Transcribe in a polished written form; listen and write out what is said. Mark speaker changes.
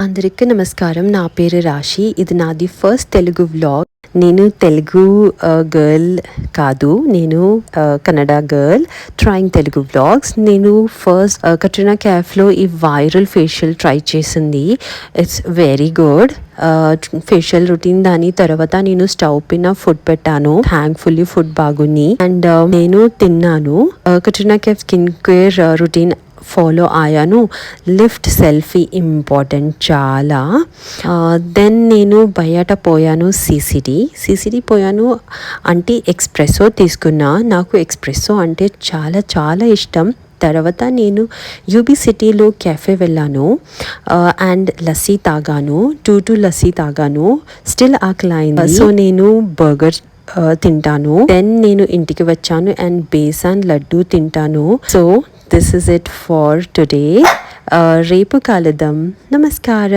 Speaker 1: అందరికీ నమస్కారం. నా పేరు రాశి. ఇది నాది ఫస్ట్ తెలుగు వ్లాగ్. నేను తెలుగు గర్ల్ కాదు, నేను Kannada girl trying Telugu vlogs. నేను ఫస్ట్ కట్రీనా క్యాఫ్లో ఈ వైరల్ ఫేషియల్ ట్రై చేసింది. It's very good. Facial routine దాని తర్వాత నేను స్టవ్ పైన ఫుడ్ పెట్టాను. థ్యాంక్ఫుల్లీ ఫుడ్ బాగుంది అండ్ నేను తిన్నాను. Katrina Kaif skin care routine follow అయ్యాను. లిఫ్ట్ సెల్ఫీ ఇంపార్టెంట్ చాలా. దెన్ నేను బయట పోయాను. సిసిడి పోయాను అంటే ఎక్స్ప్రెస్సో తీసుకున్నా. నాకు ఎక్స్ప్రెస్సో అంటే చాలా చాలా ఇష్టం. తర్వాత నేను యూబీ సిటీలో క్యాఫే వెళ్ళాను అండ్ లస్సీ తాగాను. టూ లస్సీ తాగాను. స్టిల్ ఆకలైంది, సో నేను బర్గర్ తింటాను. దెన్ నేను ఇంటికి వచ్చాను అండ్ బేసన్ లడ్డు తింటాను. So this is it for today. రేపు కలుద్దాం. నమస్కారం.